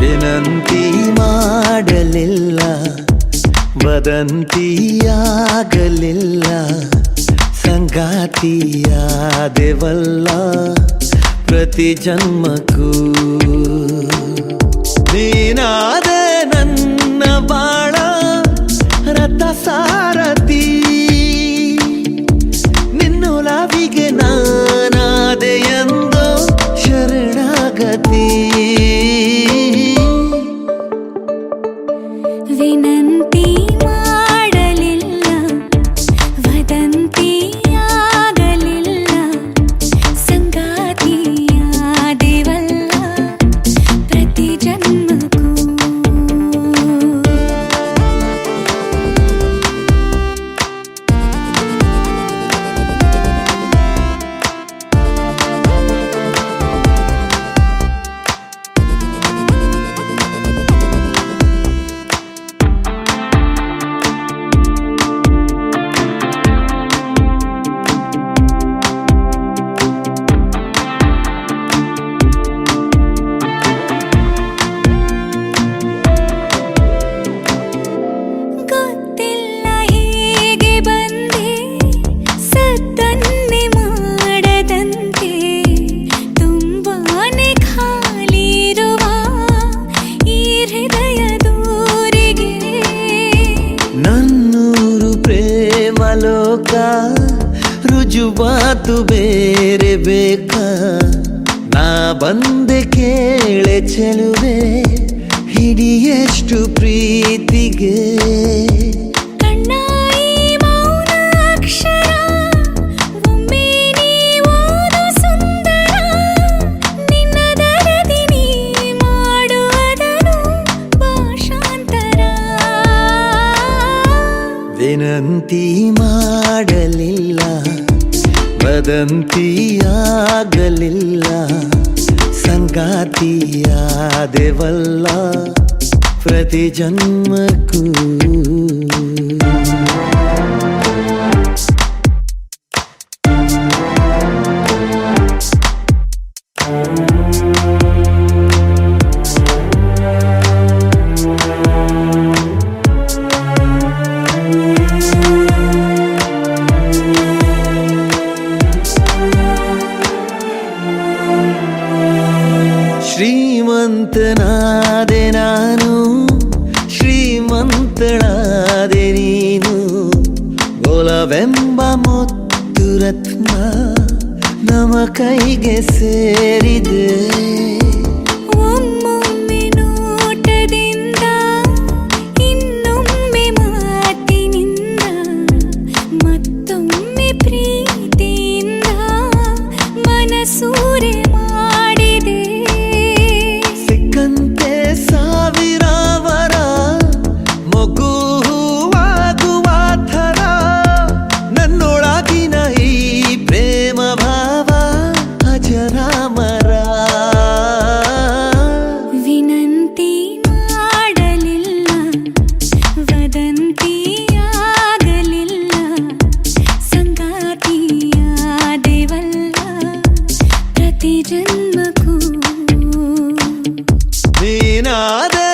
ವಿನಂತಿ ಮಾಡಲಿಲ್ಲ, ವದಂತಿಯಾಗಲಿಲ್ಲ, ಸಂಗಾತಿಯಾದೆವಲ್ಲ ಪ್ರತಿ ಜನ್ಮಕ್ಕೂ. ನೀನಾದೆ ನನ್ನ ಬಾಳ ರಥ ಸಾರಥಿ, ನಿನ್ನೊಲವಿಗೆ ನಾನಾದೆ ಎಂದು ಶರಣಾಗತಿ. ವಿನಂತಿ ಮಾಡಲಿಲ್ಲ, ವದಂತಿಯಾಗಲಿಲ್ಲ, ಸಂಗಾತಿಯಾದೆವಲ್ಲ ಪ್ರತಿ ಜನ್ಮಕ್ಕೂ. ಗೊತ್ತಿಲ್ಲ ಹೇಗೆ ಬಂದೆ, ಸದ್ದನ್ನೇ ಮಾಡದಂತೆ, ತುಂಬಾನೇ ಖಾಲಿ ಇರುವ ಈ ಹೃದಯ ದೂರಿಗೆ. ನನ್ನೂರು ಪ್ರೇಮ ಲೋಕ ರುಜುವಾತು ಬೇರೆ ಬೇಕಾ, ನಾ ಬಂದೆ ಕೇಳೆ ಚೆಲುವೆ ಹಿಡಿಯಷ್ಟು ಪ್ರೀತಿಗೆ. ಕಣ್ಣ ಈ ಮೌನ ಅಕ್ಷರ ಒಮ್ಮೆ ನೀ ಓದು ಸುಂದರ, ನಿನ್ನದರದಿ ನೀ ಮಾಡುವುದನು ಭಾಷಾಂತರ. ವಿನಂತಿ ಮಾಡಲಿಲ್ಲ, ವದಂತಿಯಾಗಲಿಲ್ಲ, ಸಂಗಾತಿಯಾದೆವಲ್ಲ ಪ್ರತಿ ಜನ್ಮಕ್ಕೂ. ಶ್ರೀಮಂತನಾದೆ ನಾನು, ಶ್ರೀಮಂತಳಾದೆ ನೀನು, ಒಲವೆಂಬ ಮುತ್ತು ರತ್ನ ನಮ್ಮ ಕೈಗೆ ಸೇರಿದೆ. ಒಮ್ಮೊಮ್ಮೆ ನೋಟದಿಂದ, ಇನ್ನೊಮ್ಮೆ ಮಾತಿನಿಂದ, ಮತ್ತೊಮ್ಮೆ ಪ್ರೀತಿಯಿಂದ ಮನಸೂರೆ ಮಾಡಿದೆ. ಸಿಕ್ಕಂತೆ ಸಾವಿರ ವರ ಮಗು ಹೂವಾಗುವ ಥರ, ನನ್ನೊಳಗಿನ ಈ ಪ್ರೇಮ ಭಾವ ಅಜರಾಮರ. ವಿನಂತಿ ಮಾಡಲಿಲ್ಲ, ವದಂತಿಯಾಗಲಿಲ್ಲ, ಸಂಗಾತಿಯಾದೆವಲ್ಲ ಪ್ರತಿ ಜನ್ಮಕ್ಕೂ. ನೀನಾದೆ